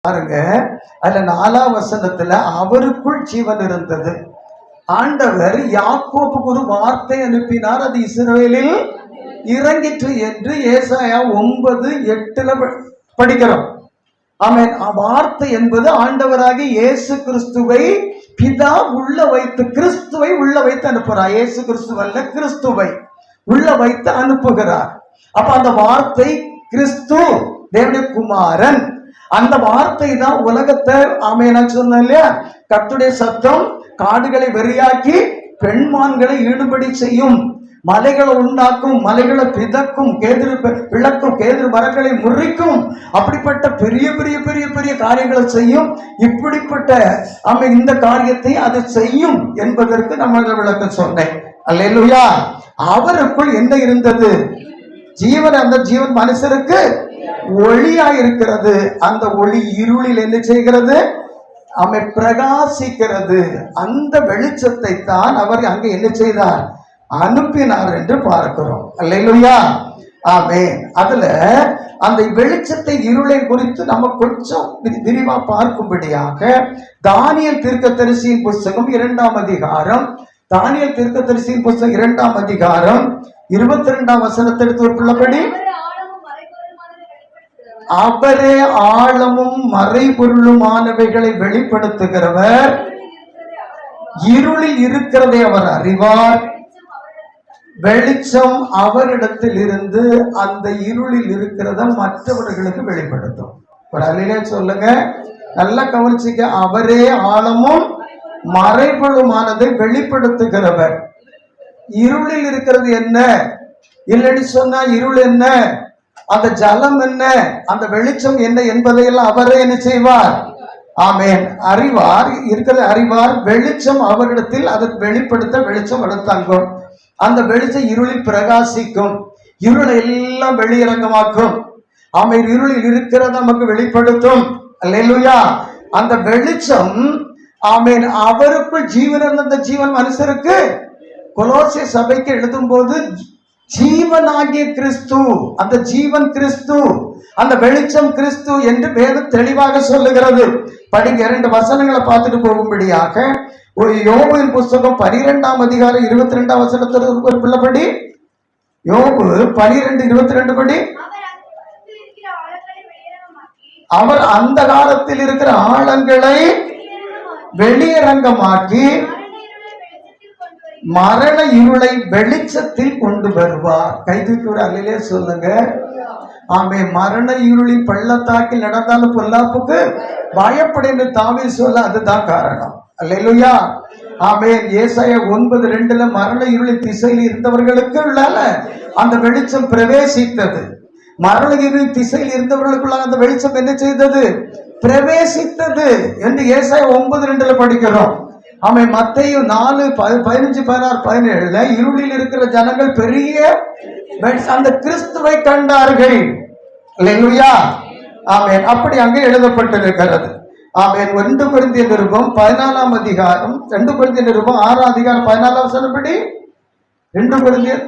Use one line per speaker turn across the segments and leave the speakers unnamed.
பாருங்க, அதுல 4ஆம் வசனத்துல அவருக்குள் ஜீவன் இருந்தது. ஆண்டவர் யாக்கோபுக்கு ஒரு வார்த்தை அனுப்பினார், அது இஸ்ரவேலில் இறங்கிற்று என்று ஏசாயா 9:8 படிக்கிறோம். ஆமென். வார்த்தை என்பது ஆண்டவராகிய இயேசு கிறிஸ்துவை பிதா உள்ள வைத்து, கிறிஸ்துவை உள்ள வைத்து அனுப்புகிறார். இயேசு கிறிஸ்துவல்ல, கிறிஸ்துவை உள்ள வைத்து அனுப்புகிறார். அப்ப அந்த வார்த்தை கிறிஸ்து, தேவனுடைய குமாரன். அந்த வார்த்தை தான் உலகத்தை, ஆமென் சொன்ன இல்லையா, கர்த்தருடைய சத்தம் காடுகளை வெறியாக்கி பெண்மான்களை ஈடுபடி செய்யும், மலைகளை உண்டாக்கும், மலைகளை பிதக்கும், கேதுரு விளக்கும், கேதுரு மரங்களை முறிக்கும், அப்படிப்பட்ட பெரிய பெரிய பெரிய பெரிய காரியங்களை செய்யும். இப்படிப்பட்ட இந்த காரியத்தை அது செய்யும் என்பதற்கு நம்ம விளக்கம் சொன்னேன். அல்லேலூயா. அவருக்குள் என்ன இருந்தது? ஜீவன். அந்த ஜீவன் மனுஷருக்கு ஒளியா இருக்கிறது. அந்த ஒளி இருளில் என்ன செய்கிறது? பிரகாசிக்கிறது. அந்த வெளிச்சத்தை தான் அவர் அங்க என்ன செய்தார்? அனுப்பினார் என்று பார்க்கிறோம். அல்லேலூயா. ஆமென். அதுல அந்த வெளிச்சத்தை, இருளை குறித்து நம்ம கொஞ்சம் விரிவா பார்க்கும்படியாக தானியேல் தீர்க்கதரிசியின் புஸ்தகம் 2ஆம் அதிகாரம், தானியேல் தீர்க்கதரிசியின் புஸ்தகம் 2ஆம் அதிகாரம் 22ஆம் வசனத்தை எடுத்து உள்ளபடி, அவரே ஆழமும் மறைபொருளுமானவைகளை வெளிப்படுத்துகிறவர், இருளில் இருக்கிறதை அவர் அறிவார், வெளிச்சம் அவரிடத்தில் இருந்து அந்த இருளில் இருக்கிறத மற்றவர்களுக்கு வெளிப்படுத்தும். ஒரு அல்லேலூயா சொல்லுங்க. நல்லா கவனிச்சுக்க. அவரே ஆழமும் மறைபொருளுமானதை வெளிப்படுத்துகிறவர். இருளில் இருக்கிறது என்ன, இல்லைன்னு சொன்னா இருள் என்ன, அந்த ஜலம் என்ன, அந்த வெளிச்சம் என்ன என்பதையெல்லாம் அவரே என்ன செய்வார்? ஆமென். அறிவார், இருக்கிறது அறிவார். வெளிச்சம் அவரிடத்தில் அதை வெளிப்படுத்த வெளிச்சம் எடுத்தாங்கும். அந்த வெளிச்சம் இருளில் பிரகாசிக்கும், இருளை எல்லாம் வெளியிறங்கமாக்கும். ஆமென். இருளில் இருக்கிறத நமக்கு வெளிப்படுத்தும். அல்லேலூயா. அந்த வெளிச்சம், ஆமென், அவருக்குள் ஜீவன் இருந்த அந்த ஜீவன் மனுஷருக்கு, கொலோசை சபைக்கு எழுதும் போது ஜீவனாகிய கிறிஸ்து, அந்த ஜீவன் கிறிஸ்து, அந்த வெளிச்சம் கிறிஸ்து என்று வேதம் தெளிவாக சொல்லுகிறது. படிங்க. 2 வசனங்களை பார்த்துட்டு போகும்படியாக ஒரு யோபுவின் புஸ்தகம் 12ஆம் அதிகாரம் 22ஆம் வசனத்திற்கு ஒரு பிள்ளைப்படி, யோபு 12:22 படி, அவர் அந்த காலத்தில் இருக்கிற ஆழங்களை வெளியரங்கமாக்கி மரண இருளை வெளிச்சத்தில் கொண்டு வருவார். கைதுக்கு ஒரு அல்லேலூயா சொல்லுங்க. ஆமே. மரண இருளின் பள்ளத்தாக்கில் நடந்தாலும் பொல்லாப்புக்கு பயப்பட தாவீது சொல்ல, அதுதான் காரணம். அல்லேலூயா. ஆமென். ஏசாயா 9:2 மரண இருளின் திசையில் இருந்தவர்களுக்கு உள்ளால அந்த வெளிச்சம் பிரவேசித்தது. மரண இருளின் திசையில் இருந்தவர்களுக்குள்ள அந்த வெளிச்சம் என்ன செய்தது? பிரவேசித்தது என்று ஏசாயா 9:2 படிக்கிறோம். ஆமென். மத்தேயு 4:15-16-17 இருளில் இருக்கிற ஜனங்கள் பெரிய அந்த கிறிஸ்துவை கண்டார்கள். அல்லேலூயா. ஆமென். அப்படி அங்கே எழுதப்பட்டிருக்கிறது. ஆமென். 2 கொரிந்தியர் நிருபம் 14ஆம் அதிகாரம், 2 கொரிந்தியர் நிருபம் 6ஆம் அதிகாரம் 14ஆம் வசனம் படி, 2 கொரிந்தியர்,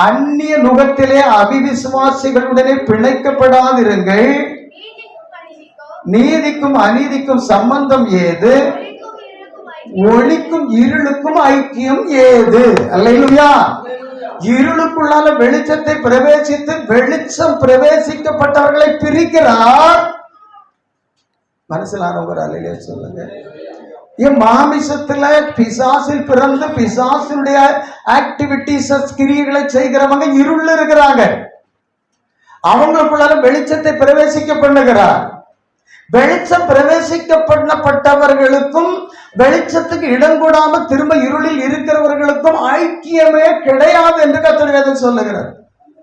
அந்நிய நுகத்திலே அவிவிசுவாசிகளுடனே பிணைக்கப்படாதிருங்கள், நீதிக்கும் அநீதிக்கும் சம்பந்தம் ஏது, ஒளிக்கும் இருளுக்கும் ஐக்கியம் ஏது? அல்லேலூயா. இருளுக்குள்ளால வெளிச்சத்தை பிரவேசித்து வெளிச்சம் பிரவேசிக்கப்பட்டவர்களை பிரிக்கிறார். மனசிலானவர் அல்லேலூயா சொல்லுங்க. மாமிசத்துல பிசாசில் பிறந்து பிசாசினுடைய ஆக்டிவிட்டிஸ், கிரியைகளை செய்கிறவங்க இருள் இருக்கிறாங்க. அவங்களுக்குள்ளால வெளிச்சத்தை பிரவேசிக்க பண்ணுகிறார். வெளிச்சம் பிரவேசிக்கப்பட்டவர்களுக்கும் வெளிச்சத்துக்கு இடம் கூடாம திரும்ப இருளில் இருக்கிறவர்களுக்கும் ஐக்கியமே கிடையாது என்று கர்த்தர் வேதம் சொல்லுகிறார்.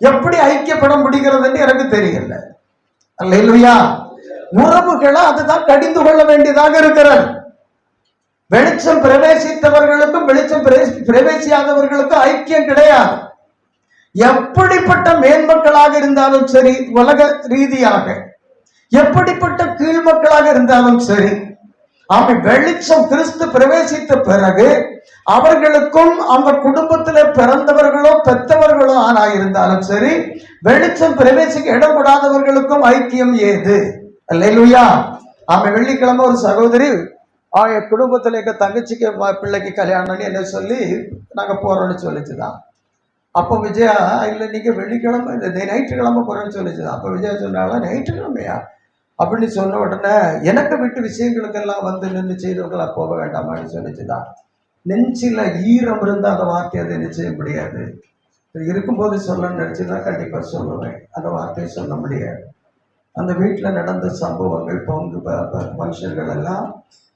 எப்படி ஐக்கியப்பட முடிகிறது என்று எனக்கு தெரியல. அல்லேலூயா. உறவுகளை அதுதான் கடிந்து கொள்ள வேண்டியதாக இருக்கிறது. வெளிச்சம் பிரவேசித்தவர்களுக்கும் வெளிச்சம் பிரவேசியாதவர்களுக்கும் ஐக்கியம் கிடையாது. எப்படிப்பட்ட மேன்மக்களாக இருந்தாலும் சரி, உலக ரீதியாக எப்படிப்பட்ட கீழ்மக்களாக இருந்தாலும் சரி, ஆமை வெளிச்சம் கிறிஸ்து பிரவேசித்த பிறகு அவர்களுக்கும் அந்த குடும்பத்திலே பிறந்தவர்களோ பெற்றவர்களோ ஆனாயிருந்தாலும் சரி, வெளிச்சம் பிரவேசிக்க இடப்படாதவர்களுக்கும் ஐக்கியம் ஏது? அல்லேலூயா. ஆமை வெள்ளிக்கிழமை ஒரு சகோதரி குடும்பத்தில் எங்க தங்கச்சிக்கு பிள்ளைக்கு கல்யாணம்னு என்ன சொல்லி நாங்க போறோம்னு சொல்லிச்சுதான். அப்போ விஜயா இல்லை நீங்க வெள்ளிக்கிழமை இந்த ஞாயிற்றுக்கிழமை போறேன்னு சொல்லிச்சுதான். அப்போ விஜயா சொன்னால ஞாயிற்றுக்கிழமையா அப்படின்னு சொன்ன உடனே எனக்கு விட்டு விஷயங்களுக்கெல்லாம் வந்து நின்று செய்தவர்களா போக வேண்டாமான்னு சொல்லிச்சுதான். நெஞ்சில ஈரம் இருந்தா அந்த வார்த்தையை அதை என்ன செய்ய முடியாது. இருக்கும்போது சொல்ல நினைச்சுதான் கண்டிப்பா சொல்லுவேன். அந்த வார்த்தையை சொல்ல முடியாது. அந்த வீட்டில் நடந்த சம்பவங்கள் பங்கு மனுஷர்கள் எல்லாம்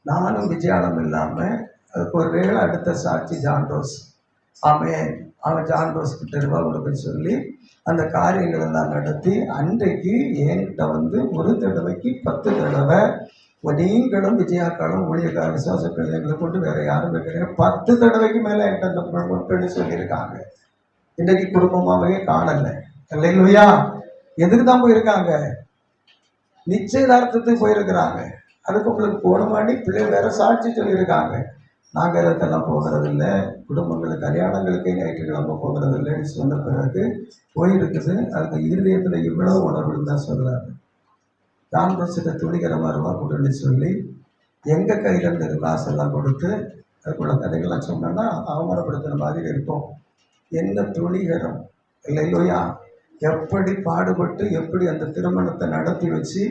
நானும் விஜயானம் இல்லாம அதுக்கு ஒரு வேளை அடுத்த சாட்சி ஜான்ரோஸ். அவன் ஜான்ரோஸ் கிட்ட ரூபா கொடுக்க சொல்லி அந்த காரியங்கள் எல்லாம் நடத்தி அன்றைக்கு என்கிட்ட வந்து ஒரு தடவைக்கு 10 தடவை நீங்களும் விஜயாக்காலும் ஊழியக்கார விசுவாச பிள்ளைங்களை கொண்டு வேற யாரும் வைக்கிறீங்க 10 தடவைக்கு மேல என்கிட்ட அந்த பெண்ணு சொல்லியிருக்காங்க. இன்றைக்கு குடும்பமாகவே காணலை. இல்லையா? எதுக்கு தான் போயிருக்காங்க? நிச்சயதார்த்தத்துக்கு போயிருக்கிறாங்க. அதுக்கு உங்களுக்கு போன மாட்டி பிள்ளை வேற சாட்சி சொல்லியிருக்காங்க. நாங்கள் இதற்கெல்லாம் போகிறதில்லை, குடும்பங்களுக்கு கல்யாணங்களுக்கே ஞாயிற்றுக்கிழமை போகிறதில்லைன்னு சொன்ன பிறகு போயிருக்குது. அதுக்கு இருதயத்தில் இவ்வளவு உணர்வுன்னு தான் சொல்கிறாரு. ஜான்ரோஸிட்ட துணிகரமாக ரூபா கொடுன்னு சொல்லி எங்கள் கையில் இருந்த காசெல்லாம் கொடுத்து அதுக்குள்ள கதைகள்லாம் சொன்னோன்னா அவமானப்படுத்துகிற மாதிரி இருக்கும். என்ன துணிகரம் இல்லையா? எப்படி பாடுபட்டு எப்படி அந்த திருமணத்தை நடத்தி வச்சு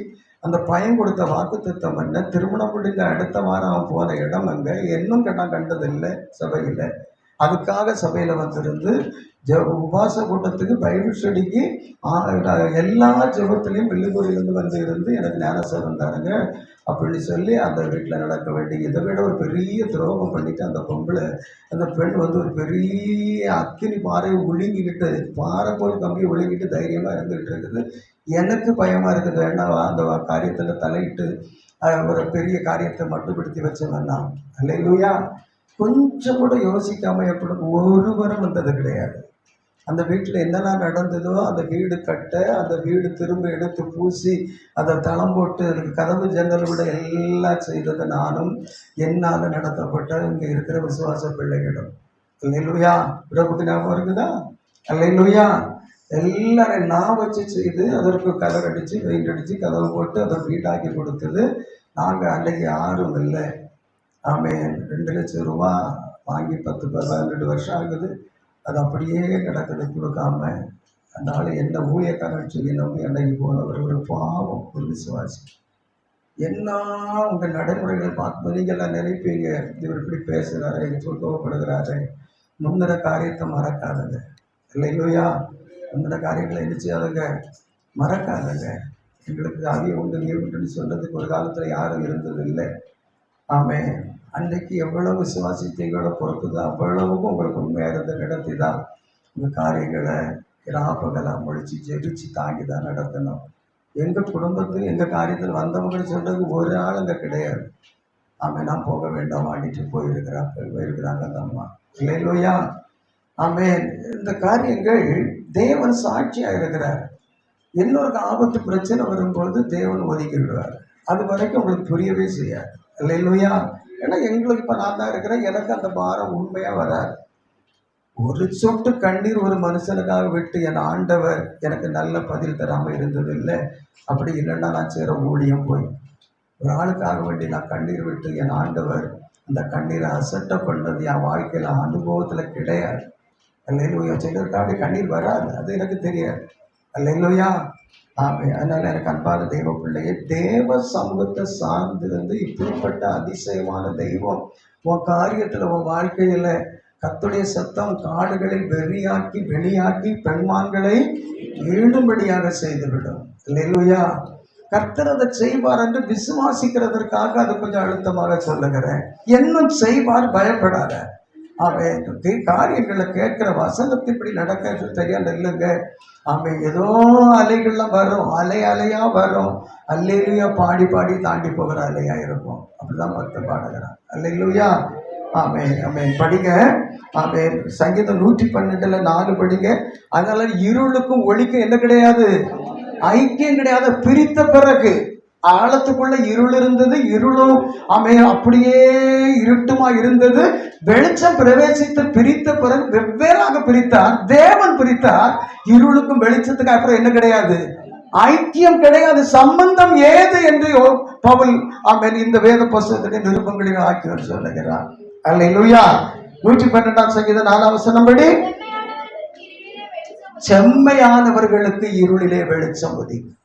அந்த பையன் கொடுத்த வாக்குத்தத்தம் என்ன, திருமணம் முடிந்த அடுத்த வாரம் அவன் போன இடம் அங்கே இன்னும் நான் கண்டதில்லை சபையில். அதுக்காக சபையில் வந்திருந்து உபாச கூட்டத்துக்கு பைபிள் ஸ்டடிக்கு எல்லா ஜெபத்திலையும் வெள்ளிக்கூரிலிருந்து வந்து இருந்து எனக்கு ஞானசாரம் தாருங்க அப்படின்னு சொல்லி அந்த வீட்டில் நடக்க வேண்டிய இதை விட ஒரு பெரிய துரோகம் பண்ணிட்டு அந்த பொம்பளை அந்த பெண் வந்து ஒரு பெரிய அக்கினி பாறையை ஒழுங்கிக்கிட்டு பாறை போல் கம்பியை ஒழுங்கிட்டு தைரியமாக இருந்துகிட்டு இருக்குது. எனக்கு பயமாக இருக்குது. வேண்டாம் அந்த காரியத்தில் தலையிட்டு ஒரு பெரிய காரியத்தை மட்டுப்படுத்தி வச்சவன்னா அல்லேலூயா. கொஞ்சம் கூட யோசிக்காம எப்படும் ஒருவரும் வந்தது கிடையாது. அந்த வீட்டில் என்னெல்லாம் நடந்ததோ அந்த வீடு கட்ட அந்த வீடு திரும்ப எடுத்து பூசி அதை தளம் போட்டு அதுக்கு கதவு ஜன்னல் விட எல்லாம் செய்தது நானும் என்னால் நடத்தப்பட்ட இங்கே இருக்கிற விசுவாச பிள்ளைகளும். அல்லேலூயா. பிரபுக்கு ஞாபகம் இருக்குதா? அல்லேலூயா. எல்லாரையும் நான் வச்சு செய்து அதற்கு கலர் அடித்து பெயிண்ட் அடித்து கதவு போட்டு அதை வீடாக்கி கொடுத்தது நாங்கள். அன்றைக்கி யாரும் இல்லை. ஆமேன். 2 லட்சம் ரூபா வாங்கி 12 வருஷம் ஆகுது. அது அப்படியே கிடக்குது கொடுக்காம. அதனால என்ன ஊழியக்காரன் சொல்லி நம்பி அன்னைக்கு போனவர் ஒரு பாவம் ஒரு விசுவாசி. என்ன உங்கள் நடைமுறைகளை பார்க்கும்போது நீங்கள்லாம் நினைப்பீங்க இவர் இப்படி பேசுகிறாரு இப்படி கோவப்படுகிறாரு. முந்தின காரியத்தை மறக்காதுங்க. இல்லையா? முந்தின காரியங்களை என்ன செய்யாதுங்க, மறக்காதுங்க. எங்களுக்கு அவிய உண்டு நீ உண்டுன்னு சொல்றதுக்கு ஒரு காலத்தில் யாரும் இருந்தது இல்லை. ஆமே. அன்றைக்கு எவ்வளவு விசுவாசித்தீங்களோ பொறுப்பு தான் அவ்வளவுக்கும் உங்களுக்கு உண்மையாக இருந்த நடத்தி தான் இந்த காரியங்களை ராப்பகலாம் முடிச்சு ஜெபிச்சு தாங்கி தான் நடத்தணும். எங்கள் குடும்பத்தில் எங்கள் காரியத்தில் வந்தவங்கன்னு சொல்றதுக்கு ஒரு ஆள் அங்கே கிடையாது. ஆமே. நான் போக வேண்டாம் ஆடிட்டு போயிருக்கிறாங்க அந்த அம்மா. இல்லையா? ஆமே. இந்த காரியங்கள் தேவன் சாட்சியாக இருக்கிறார். இன்னொரு ஆபத்து பிரச்சனை வரும்போது தேவன் ஒதுக்கி விடுவார். அது வரைக்கும் உங்களுக்கு புரியவே செய்யாது. இல்லையா? ஏன்னா எங்களுக்கு இப்போ நான் தான் இருக்கிறேன். எனக்கு அந்த பாரம் உண்மையாக வராது. ஒரு சொட்டு கண்ணீர் ஒரு மனுஷனுக்காக விட்டு என் ஆண்டவர் எனக்கு நல்ல பதில் தராமல் இருந்தது இல்லை. அப்படி இல்லைன்னா நான் செய்கிற ஊழியம் போய் ஒரு ஆளுக்காக வேண்டி நான் கண்ணீர் விட்டு என் ஆண்டவர் அந்த கண்ணீரை அசட்டை பண்ணது என் வாழ்க்கையில் அனுபவத்தில் கிடையாது. அல்லேலூயா. சிலருக்காக கண்ணீர் வராது, அது எனக்கு தெரியாது. அல்லேலூயா. ஆமே. அதனால எனக்கு அன்பான தெய்வ பிள்ளையே, தேவ சமூகத்தை சார்ந்திருந்து இப்படிப்பட்ட அதிசயமான தெய்வம் உன் காரியத்தில் உன் வாழ்க்கையில் கர்த்தருடைய சத்தம் காடுகளை வெளியாக்கி பெண்மான்களை ஈடும்படியாக செய்துவிடும். அல்லேலூயா. கர்த்தர் அதை செய்வார் என்று விசுவாசிக்கிறதற்காக அது கொஞ்சம் அழுத்தமாக சொல்லுகிறேன். இன்னும் செய்வார், பயப்படாத. அவன் காரியங்களை கேட்கிற வசனத்தை இப்படி நடக்க தெரியாது இல்லைங்க. அவன் ஏதோ அலைகள்லாம் வரும், அலையா வரும். அல்லேலூயா பாடி தாண்டி போகிற அலையா இருக்கும். அப்படிதான் பக்தன் பாடுகிறான். அல்லேலூயா. ஆமென். படிங்க. ஆமென். சங்கீதம் 112 4 படிங்க. அதனால இருளுக்கும் ஒளிக்கும் என்ன கிடையாது, ஐக்கியம் கிடையாது. பிரித்த பிறகு ஆழத்துக்குள்ள இருள் இருந்தது, இருளும் அப்படியே இருட்டுமா இருந்தது. வெளிச்சம் பிரவேசித்து பிரித்த பிறகு வெவ்வேறாக பிரித்தார், தேவன் பிரித்தார். இருளுக்கும் வெளிச்சத்துக்கு அப்புறம் என்ன கிடையாது, ஐக்கியம் கிடையாது. சம்பந்தம் ஏது என்று பவுல் இந்த வேத புஸ்தகத்தின் நிருபங்களில் ஆக்கியவர் சொல்லுகிறார். அல்லேலூயா. 112ஆம் சங்கீதம் 4ஆம் வசனம்படி செம்மையானவர்களுக்கு இருளிலே வெளிச்சம் உதிக்கும்.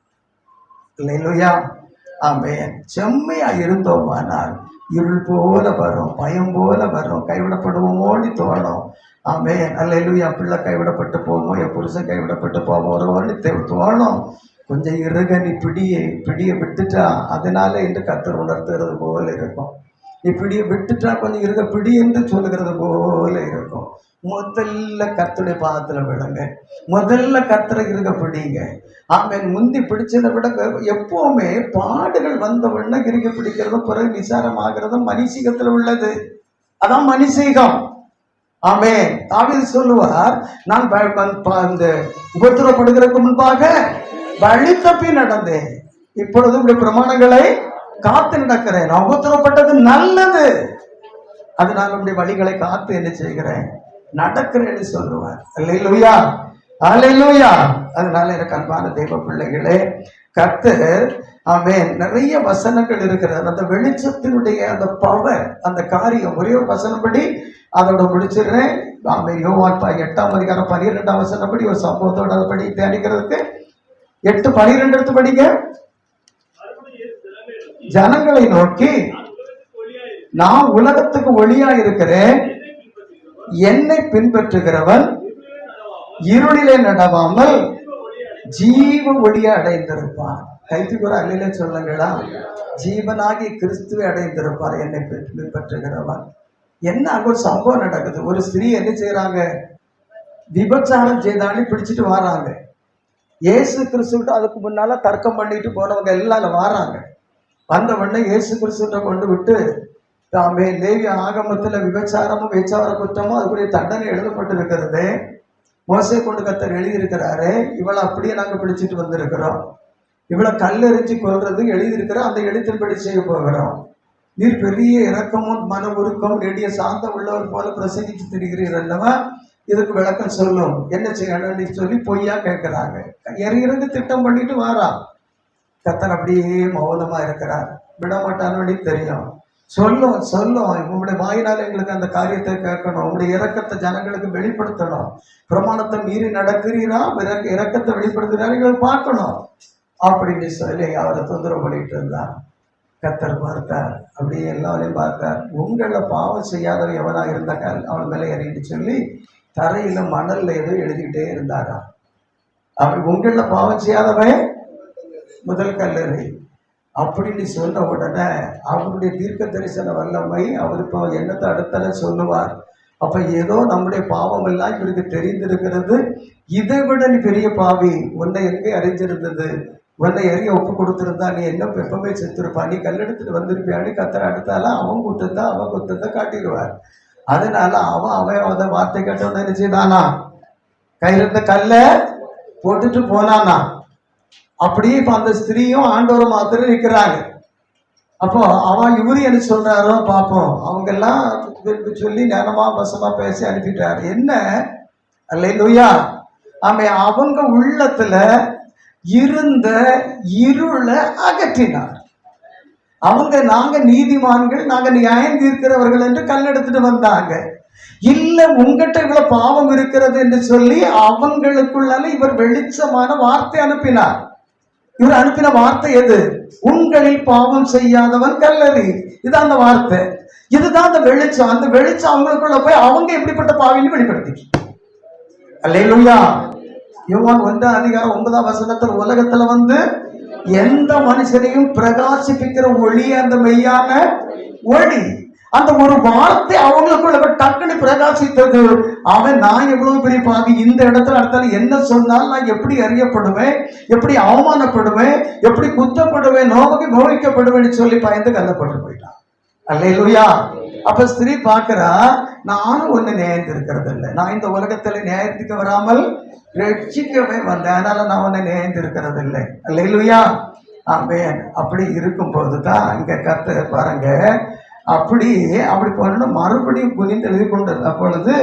அல்லேலூயா. ஆமென். செம்மையா இருந்தோமானால் இருள் போல வரும், பயம் போல வரும், கைவிடப்படுவோமோன்னு தோணும். ஆமென். அல்லேலூயா. பிள்ளை கைவிடப்பட்டு போவோமோ, என் புருஷன் கைவிடப்பட்டு போவோம்னு தோணும். கொஞ்சம் இருக, நீ பிடிய விட்டுட்டா அதனால என்று கர்த்தர் உணர்த்துறது போல இருக்கும். நீ பிடிய விட்டுட்டா கொஞ்சம் இருக பிடி என்று சொல்லுகிறது போல இருக்கும். முதல்ல கர்த்தருடைய பாதத்துல விடுங்க, முதல்ல கர்த்தரை இருக பிடிங்க. ஆமென். முந்தி பிடிச்சதை விட எப்பவுமே பாடுகள் வந்த உடனே இருக பிடிக்கிறதும் பிறகு விசாரமாகிறதும் மனுஷீகத்துல உள்ளது. அதான் மனுஷீகம். ஆமென். தாவீது சொல்லுவார், நான் இந்த உபத்திரப்படுகிறதுக்கு முன்பாக வழி தப்பி நடந்தேன், இப்பொழுது இப்படி பிரமாணங்களை காத்து நடக்கிறேன். நான் உபத்திரப்பட்டது நல்லது, அதனால இப்படி வழிகளை காத்து என்ன செய்கிறேன், நடக்கிறேன்னு சொல்லுவார். அல்லேலூயா, அல்லேலூயா. அதனால எனக்கு அன்பான தெய்வ பிள்ளைகளே, கர்த்தர் ஆமென் நிறைய வசனங்கள் இருக்கிறது. அந்த வெளிச்சத்தினுடைய அந்த பவர், அந்த காரியம் ஒரே ஒரு வசனப்படி அதோட முடிச்சிடுறேன். ஆமென். யோவான் 8ஆம் அதிகாரம் 12ஆம் வசனப்படி ஒரு சம்பவத்தோட அதை படி தியானிக்கிறதுக்கு 8:12 எடுத்து படிங்க. ஜனங்களை நோக்கி, நான் உலகத்துக்கு ஒளியா இருக்கிறேன், என்னை பின்பற்றுகிறவன் இருளிலே நடவாமல் ஜீவ ஒளியை அடைந்திருப்பான். கைத்துக்கு ஒரு அல்லிலே சொல்லுங்களா, ஜீவனாகி கிறிஸ்துவை அடைந்திருப்பார் என்னை பின்பற்றுகிறவன். என்ன அங்க ஒரு சம்பவம் நடக்குது. ஒரு ஸ்திரீ என்ன செய்யறாங்க, விபச்சாரம் செய்தாலும் பிடிச்சிட்டு வராங்க. இயேசு கிறிஸ்துவிட்ட அதுக்கு முன்னால தர்க்கம் பண்ணிட்டு போனவங்க எல்லாம் வராங்க. வந்த உடனே இயேசு கிறிஸ்துவிட்ட கொண்டு விட்டு, தாமே லேவிய ஆகமத்துல விபச்சாரமும் விபச்சார குற்றமும் அதுக்குரிய தண்டனை எழுதப்பட்டிருக்கிறது, மோசே கொண்டு கர்த்தர் எழுதியிருக்கிறாரு, இவளை அப்படியே நாங்க பிடிச்சிட்டு வந்திருக்கிறோம், இவளை கல்லெறிஞ்சு கொள்றது எழுதியிருக்கிறோம், அந்த எழுத்தின்படி செய்ய போகிறோம். நீர் பெரிய இரக்கமும் மன உருக்கமும் நெடிய சாந்த உள்ளவர் போல பிரசங்கிச்சு திரிகிறீர் அல்லவா, இதுக்கு விளக்கம் சொல்லும், என்ன செய்யணும்னு சொல்லி பொய்யா கேட்கிறாங்க. இறங்கு திட்டம் பண்ணிட்டு வாரா. கர்த்தர் அப்படியே மௌனமா இருக்கிறார், விட மாட்டான்னு தெரியும். சொல்லும் உங்களுடைய வாயினால் எங்களுக்கு அந்த காரியத்தை கேட்கணும், உங்களுடைய இரக்கத்தை ஜனங்களுக்கு வெளிப்படுத்தணும், பிரமாணத்தை மீறி நடக்கிறீரா, இரக்கத்தை வெளிப்படுத்துகிறாரு எங்களுக்கு பார்க்கணும் அப்படின்னு சொல்லி அவரை தொந்தரவு பண்ணிட்டு இருந்தார். கர்த்தர் பார்த்தார், அப்படியே எல்லாரையும் பார்த்தார். உங்களை பாவம் செய்யாதவன் எவனா இருந்தாங்க அவன் மேலே இறங்கிட்டு சொல்லி தரையில மணல்ல ஏதோ எழுதிக்கிட்டே இருந்தாரா. அவர் உங்கள பாவம் செய்யாதவன் முதல் கல்லறை அப்படின்னு சொன்ன உடனே அவருடைய தீர்க்க தரிசன வல்லமை அவர் இப்போ என்னத்தை அடுத்தால சொல்லுவார். அப்ப ஏதோ நம்முடைய பாவம் எல்லாம் இவருக்கு தெரிந்திருக்கிறது, இதை விட நீ பெரிய பாவி, உன்னை எங்கே அறிஞ்சிருந்தது, உன்னை எறிய ஒப்பு கொடுத்துருந்தா நீ என்ன எப்பவுமே செத்துருப்பா, நீ கல்லெடுத்துட்டு வந்திருப்பியான்னு கத்தரை அடுத்தால அவன் குத்தத்தை காட்டிடுவார். அதனால அவன் அந்த வார்த்தை கேட்டவன என்ன செய்தானா, கையில இருந்த கல்ல போட்டுட்டு போனானா. அப்படியே இப்ப அந்த ஸ்திரீயும் ஆண்டவரும் மாத்திரம் இருக்கிறாங்க. அப்போ அவன் இவரு என்ன சொல்றாரோ பார்ப்போம், அவங்க எல்லாம் சொல்லி நேரமா வசமா பேசி அனுப்பிட்டாரு. என்ன அல்லேலூயா. அவங்க உள்ளத்துல இருந்த இருளை அகற்றினார். அவங்க நாங்க நீதிமான்கள், நாங்க நியாயம் தீர்க்கிறவர்கள் என்று கல் எடுத்துட்டு வந்தாங்க. இல்ல உங்ககிட்ட இவ்வளவு பாவம் இருக்கிறது என்று சொல்லி அவங்களுக்குள்ளால இவர் வெளிச்சமான வார்த்தை அனுப்பினார். இவர் அனுப்பின வார்த்தை எது, உங்களில் பாவம் செய்யாதவன் கல்லறி. இதுதான் அந்த வார்த்தை, இதுதான் அந்த வெளிச்சம். அந்த வெளிச்சம் அவங்களுக்குள்ள போய் அவங்க எப்படிப்பட்ட பாவின்னு வெளிப்படுத்தி. அல்லேலூயா. யோவான் 1ஆம் அதிகாரம் 9ஆம் வசனத்தில் உலகத்துல வந்து எந்த மனுஷனையும் பிரகாசிப்பிக்கிற ஒளி அந்த மெய்யான ஒளி. அந்த ஒரு வார்த்தை அவங்களுக்குள்ள டக்குன்னு பிரகாசித்தது. அவன் நான் எவ்வளவு பெரிய பாவி, இந்த இடத்துல அடுத்தாலும் என்ன சொன்னால் நான் எப்படி அறியப்படுவேன், எப்படி அவமானப்படுவேன், எப்படி குத்தப்படுவேன், நோவிக்கப்படுவேன்னு சொல்லி பயந்து கல்லப்பட்டு போயிட்டான். அல்லேலூயா. அப்ப ஸ்திரீ பார்க்கிறா, நானும் ஒண்ணு நியாயத்து இருக்கிறது இல்லை, நான் இந்த உலகத்துல நியாயத்துக்கு வராமல் ரட்சிக்கவே வந்தேன், அதனால நான் ஒண்ணு நியாயத்து இருக்கிறது இல்லை. அல்லேலூயா. ஆமென். அப்படி இருக்கும்போது தான் இங்க கர்த்தர் பாருங்க, அப்படி அப்படி பண்ணணும். மறுபடியும் குனிந்து எழுதி கொண்டது. அப்பொழுது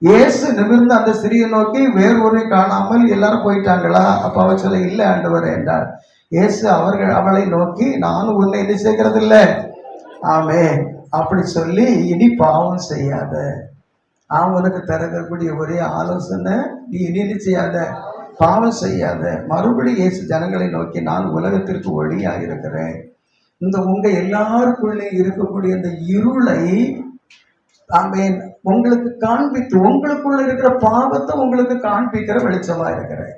இயேசு நிமிர்ந்து அந்த ஸ்திரியை நோக்கி, வேறொரு காணாமல் எல்லாரும் போயிட்டாங்களா? அப்ப அவ சொல்ல, இல்லை ஆண்டவரே என்றார். இயேசு அவளை நோக்கி, நானும் உன்னை என்ன செய்கிறது இல்லை. ஆமென். அப்படி சொல்லி, இனி பாவம் செய்யாத. அவனுக்கு தரக்கூடிய ஒரே ஆலோசனை, நீ இனி என்ன செய்யாத, பாவம் செய்யாத. மறுபடியும் இயேசு ஜனங்களை நோக்கி, நான் உலகத்திற்கு ஒளியா இருக்கிறேன். இந்த உங்க எல்லாருக்குள்ளே இருக்கக்கூடிய இந்த இருளை ஆமென் உங்களுக்கு காண்பித்து, உங்களுக்குள்ள இருக்கிற பாவத்தை உங்களுக்கு காண்பிக்கிற வெளிச்சமா இருக்கிறேன்.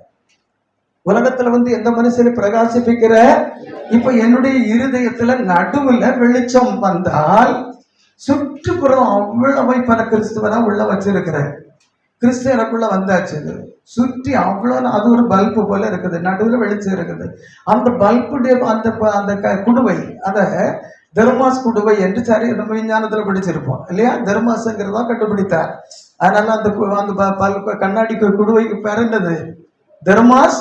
உலகத்துல எந்த மனுஷனை பிரகாசிப்பிக்கிற, இப்ப என்னுடைய இருதயத்துல நடுவுல வெளிச்சம் வந்தால் சுற்றுப்புறம் அவ்வளவு பல கிறிஸ்துவனா உள்ள வச்சிருக்கிறேன். கிறிஸ்து எனக்குள்ள வந்தாச்சு, சுற்றி அவ்வளோ, அது ஒரு பல்பு போல இருக்குது, நடுவில் வெளிச்சம் இருக்குது. அந்த பல்புடைய அந்த குடுவை, அதை தெர்மாஸ் குடுவை என்று சரி நம்ம விஞ்ஞானத்துல படிச்சிருப்போம் இல்லையா. தெர்மாஸ்ங்கிறதா கண்டுபிடித்தார். அதனால அந்த கண்ணாடி குடுவைக்கு பிறந்தது தெர்மாஸ்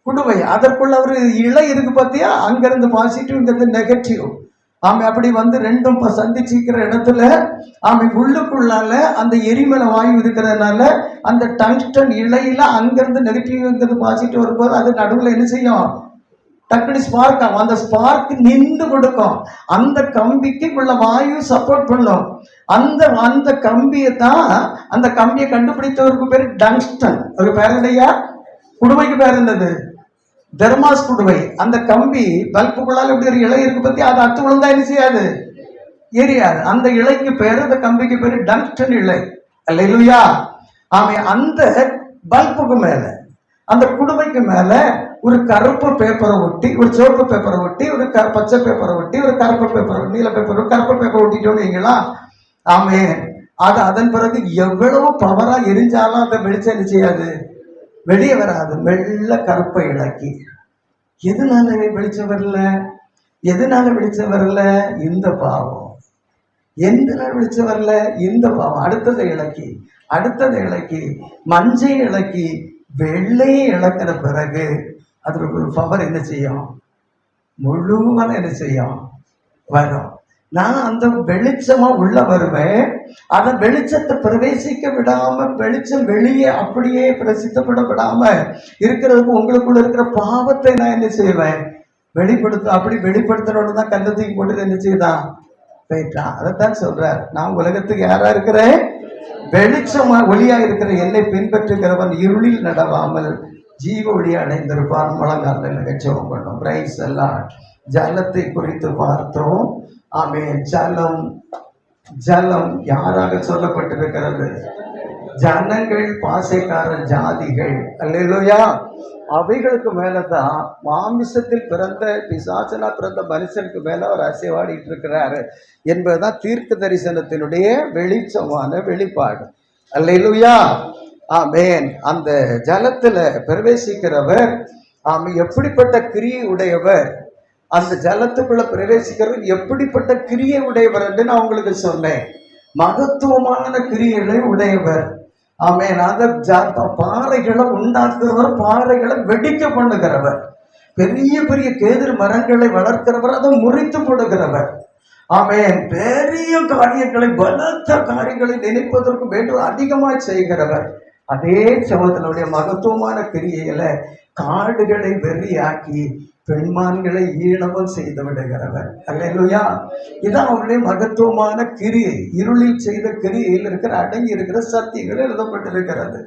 குடுவை. அதற்குள்ள ஒரு இழை இருக்கு பார்த்தியா, அங்கிருந்து பாசிட்டிவ், இங்கிருந்து நெகட்டிவ். அப்படி ரெண்டும் சந்திச்சுக்கிற இடத்துல உள்ளுக்குள்ளால அந்த எரிமலை வாயு இருக்கிறதுனால அந்த டங்ஸ்டன் இழையில அங்கிருந்து நெகட்டிவ் பாசிட்டிவ் வரும்போது அது நடுவில் என்ன செய்யும், டக்குனு ஸ்பார்க் ஆகும். அந்த ஸ்பார்க் நின்று கொடுக்கும். அந்த கம்பிக்கு உள்ள வாயு சப்போர்ட் பண்ணும். அந்த கம்பியை தான், அந்த கம்பியை கண்டுபிடித்தவருக்கு பேரு டங்ஸ்டன். ஒரு பேர் இல்லையா, குடுவைக்கு பேர் இருந்தது தெர்மாஸ் குடுவை. அந்த கம்பி பல்புக்குள்ளால் எப்படி ஒரு இலை இருக்கு பத்தி, அது அத்து விழுந்தா என்ன செய்யாது, எரியாது. அந்த இலைக்கு பேரு, அந்த கம்பிக்கு பேரு டங்ஸ்டன் இலை. அல்லேலூயா. அந்த பல்புக்கு மேல, அந்த குடுவைக்கு மேல ஒரு கருப்பு பேப்பரை ஒட்டி, ஒரு சிவப்பு பேப்பரை ஒட்டி, ஒரு பச்சை பேப்பரை ஒட்டி, ஒரு கருப்பு பேப்பர், நீல பேப்பர், கருப்பு பேப்பர் ஒட்டிட்டோம்னீங்களா. அது அதன் பிறகு எவ்வளவு பவரா எரிஞ்சாலும் அந்த வெளிச்சம் என்ன செய்யாது, வெளியே வராது. மெல்ல கருப்பை இலக்கி. எதனால வெளிச்சம் வரல, எதனால வெளிச்சம் வரல, இந்த பாவம். எதனால வெளிச்சம் வரல, இந்த பாவம். அடுத்ததை இலக்கி, அடுத்ததை இலக்கி, மஞ்சை இலக்கி, வெள்ளையை இழக்கிற பிறகு அதற்கு ஒரு பவர் என்ன செய்யும், முழுவதும் என்ன செய்யும், வரும். நான் அந்த வெளிச்சமா உள்ள வருவேன். அந்த வெளிச்சத்தை பிரவேசிக்க விடாம, வெளிச்சம் வெளியே அப்படியே பிரசித்தப்பட விடாம இருக்கிறதுக்கு உங்களுக்குள்ள இருக்கிற பாவத்தை நான் என்ன செய்வேன், வெளிப்படுத்த. அப்படி வெளிப்படுத்தணும்னு தான் கல்லத்துக்கு போட்டு என்ன செய்தான், போயிட்டான். அதைத்தான் சொல்றார், நான் உலகத்துக்கு யாரா இருக்கிறேன், வெளிச்சமா ஒளியா இருக்கிற என்னை பின்பற்றுகிறவன் இருளில் நடவாமல் ஜீவ ஒளி அடைந்திருப்பான். முழங்கால நிகழ்ச்சியம் பண்ணோம். பிரைஸ் எல்லாம். ஜலத்தை குறித்து பார்த்தோம். ஜலம், ஜலம் யாராக சொல்லப்பட்டிருக்கிறது, ஜனங்கள், பாசைக்கார ஜாதிகள். அல்லேலூயா. அவைகளுக்கு மேலதான் மாமிசத்தில் பிறந்த பிசாசனா பிறந்த மனுஷனுக்கு மேல அவர் அசைவாடிட்டு இருக்கிறாரு என்பதுதான் தீர்க்க தரிசனத்தினுடைய வெளிச்சமான வெளிப்பாடு. அல்லேலூயா. ஆமென். அந்த ஜலத்துல பிரவேசிக்கிறவர் எப்படிப்பட்ட கிரியை உடையவர், அந்த ஜலத்துக்குள்ள பிரவேசிக்கிறவர் எப்படிப்பட்ட கிரியை உடையவர் என்று நான் உங்களுக்கு சொன்னேன். மகத்துவமான கிரியைகளை உடையவர். அந்த பாறைகளை உண்டாக்குறவர், பாறைகளை வெடிக்க பண்ணுகிறவர், பெரிய பெரிய கேதுரு மரங்களை வளர்க்கிறவர், அதை முறித்து போடுகிறவர். பெரிய காரியங்களை, பலத்த காரியங்களை நினைப்பதற்கு வேண்டும் அதிகமாய் செய்கிறவர். அதே சமூகத்தினுடைய மகத்துவமான கிரியைகளை காடுகளை வெறியாக்கி பெண்மான்களை ஈழமும் செய்து விடுகிறவர். அல்லேலூயா. இதான் அவருடைய மகத்துவமான கிரியை. இருளில் செய்த கிரியையில் இருக்கிற அடங்கி இருக்கிற சத்தியங்கள் எழுதப்பட்டிருக்கிறது.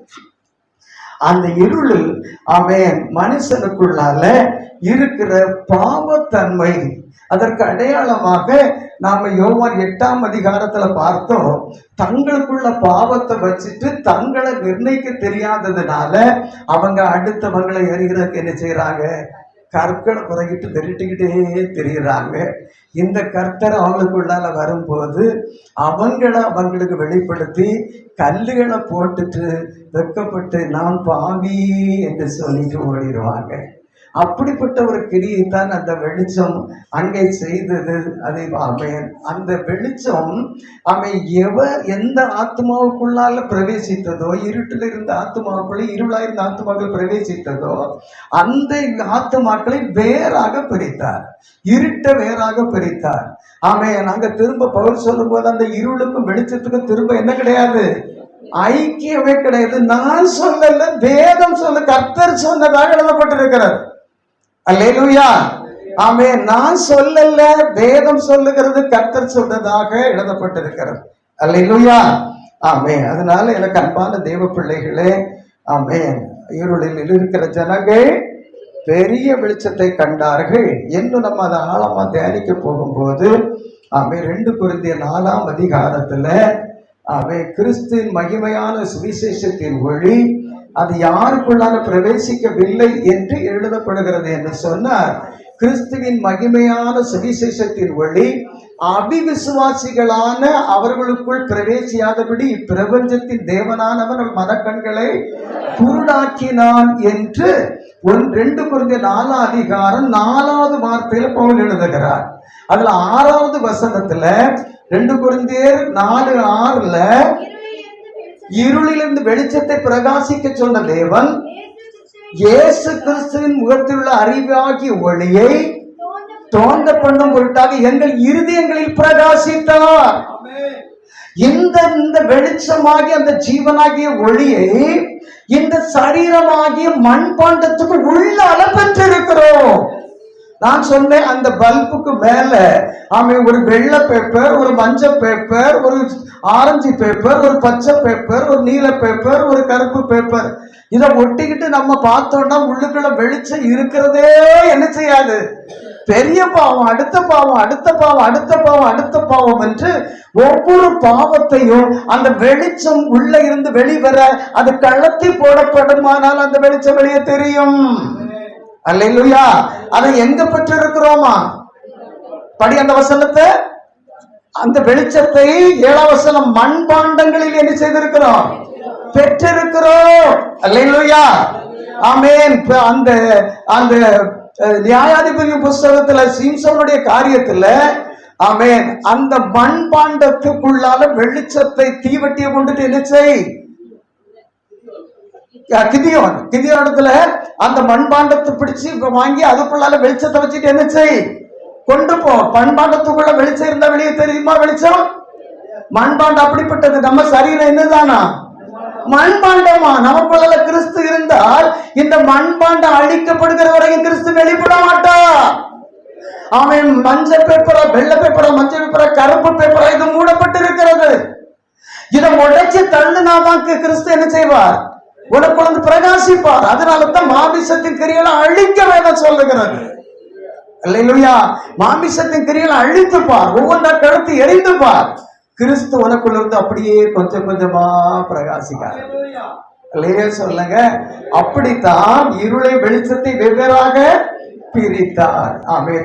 அந்த இருளில் மனுஷனுக்குள்ளால இருக்கிற பாவத்தன்மை, அதற்கு அடையாளமாக நாம யோவான் 8ஆம் அதிகாரத்துல பார்த்தோம். தங்களுக்குள்ள பாவத்தை வச்சுட்டு தங்களை நிர்ணயிக்க தெரியாததுனால அவங்க அடுத்தவங்களை எறிகிறதுக்கு என்ன செய்யறாங்க, கற்களை புறகிட்டு திரட்டிக்கிட்டே தெரியுறாங்க. இந்த கர்த்தர் அவங்களுக்குள்ளால வரும்போது அவங்களுக்கு வெளிப்படுத்தி கல்லுகளை போட்டுட்டு வெக்கப்பட்டு நான் பாவி என்று சொல்லிட்டு ஓடிடுவாங்க. அப்படிப்பட்ட ஒரு கிரியை தான் அந்த வெளிச்சம் அங்கே செய்தது. அதை ஆமென். அந்த வெளிச்சம் எந்த ஆத்மாவுக்குள்ளால பிரவேசித்ததோ, இருட்டில் இருந்த ஆத்மாக்களை, இருளா இருந்த ஆத்மாக்கள் பிரவேசித்ததோ, அந்த ஆத்மாக்களை வேறாக பிரித்தார், இருட்ட வேறாக பிரித்தார். நாங்க திரும்ப பவுல் சொல்லும் போது அந்த இருளுக்கும் வெளிச்சத்துக்கும் திரும்ப என்ன கிடையாது, ஐக்கியமே கிடையாது. நான் சொல்லல, வேதம் சொல்ல, கர்த்தர் சொன்னதாக எழுதப்பட்டிருக்கிறது. அல்லேலூயா. ஆமென். நான் சொல்லல, வேதம் சொல்லுகிறது, கர்த்தர் சொன்னதாக எழுதப்பட்டிருக்கிறது. அல்லேலூயா. ஆமென். அதனால எனக்கு அன்பான தேவ பிள்ளைகளே, ஆமென், இருளில் இருக்கிற ஜனங்கள் பெரிய வெளிச்சத்தை கண்டார்கள். இன்னும் நம்ம அதை ஆழமா தியானிக்க போகும்போது 2 கொரிந்தியர் 4ஆம் அதிகாரத்துல கிறிஸ்துவின் மகிமையான சுவிசேஷத்தின் ஒளி அது யாருக்குள்ளான பிரவேசிக்கவில்லை என்று எழுதப்படுகிறது என்று சொன்னார். கிறிஸ்துவின் மகிமையான சுவிசேஷத்தின் ஒளி அவிவிசுவாசிகளான அவர்களுக்குள் பிரவேசியாதபடி இப்பிரபஞ்சத்தின் தேவனானவன் மனக்கண்களை குருடாக்கினான் என்று 2 கொரிந்தியர் 4ஆம் அதிகாரம் 4வது வார்த்தையில பவுல் எழுதுகிறார். அதுல 6வது வசனத்துல 2 கொரிந்தியர் 4:6 இருளிலிருந்து வெளிச்சத்தை பிரகாசிக்க சொன்ன தேவன் இயேசு கிறிஸ்துவின் முகத்தில் உள்ள அறிவாகிய ஒளியை தோன்ற பண்ணும் பொருட்டாக எங்கள் இருதயங்களில் பிரகாசித்தார். இந்த வெளிச்சமாகி அந்த ஜீவனாகிய ஒளியை இந்த சரீரமாகிய மண்பாண்டத்துக்கு உள்ளால பெற்றிருக்கிறோம். நான் சொன்னேன், அந்த பல்புக்கு மேல ஒரு வெள்ளை பேப்பர், ஒரு மஞ்சள் பேப்பர், ஒரு ஆரஞ்சு பேப்பர், ஒரு பச்சை பேப்பர், ஒரு நீல பேப்பர், ஒரு கருப்பு பேப்பர், இதை ஒட்டிக்கிட்டு நம்ம பார்த்தோம்னா உள்ளுக்குள்ள வெளிச்சம் இருக்கிறதே என்ன செய்யாது, பெரிய பாவம், அடுத்த பாவம், அடுத்த பாவம், அடுத்த பாவம், அடுத்த பாவம் என்று ஒவ்வொரு பாவத்தையும் அந்த வெளிச்சம் உள்ள இருந்து வெளிவர அது கள்ளத்தி போடப்படுமானால் அந்த வெளிச்சம் வெளியே தெரியும். அல்லேலூயா. அதை எங்க பெற்றிருக்கிறோமா? படி அந்த வசனத்தை. அந்த வெளிச்சத்தை 7ஆம் வசனம், மண்பாண்டங்களில் என்ன செய்திருக்கிறோம், பெற்றிருக்கிறோம். அல்லேலூயா. ஆமென். அந்த அந்த நியாயாதிபதி புஸ்தகத்துல சிம்சோனுடைய காரியத்துல ஆமென், அந்த மண்பாண்டத்துக்குள்ளால வெளிச்சத்தை தீவட்டியை கொண்டுட்டு என்ன செய், கிதியோனிடத்துல அந்த மண்பாண்டத்தை பிடிச்சு வாங்கி அதுக்குள்ளால வெளிச்சத்தை வச்சுட்டு என்ன செய், கொண்டு போ. மண்பாண்டத்துக்குள்ள வெளிச்சம் இருந்தா வெளியே தெரியுமா வெளிச்சம்? மண்பாண்டம் அப்படிப்பட்டது. நம்ம சரீரம் என்னதானா, மண்பாண்டமா. நமக்குள்ள கிறிஸ்து இருந்தால் இந்த மண்பாண்டம் அழிக்கப்படுகிற வரைக்கும் கிறிஸ்து வெளிப்பட மாட்டார். அவன் மஞ்சள் பேப்பரா, வெள்ளை பேப்பரா, மஞ்சள் பேப்பரா, கருப்பு பேப்பரா, இது மூடப்பட்டு இருக்கிறது. இதை உடைச்சு தள்ளுனாதான் கிறிஸ்து என்ன செய்வார், உனக்கு பிரகாசிப்பார். அதனால தான் மாமிசத்தின் கிரியைகளை அழிக்க வேண்டாம் சொல்லுகிறது. அல்லேலூயா. மாமிசத்தின் கிரியைகளை அழித்து பார், ஒவ்வொன்றா கழுத்து எரிந்து பார், கிறிஸ்து உனக்குள்ள இருந்து அப்படியே கொஞ்சம் கொஞ்சமா பிரகாசிக்கார். சொல்லுங்க. அப்படித்தான் இருளை வெளிச்சத்தை வெவ்வேறாக பிரித்தார். ஆமென்.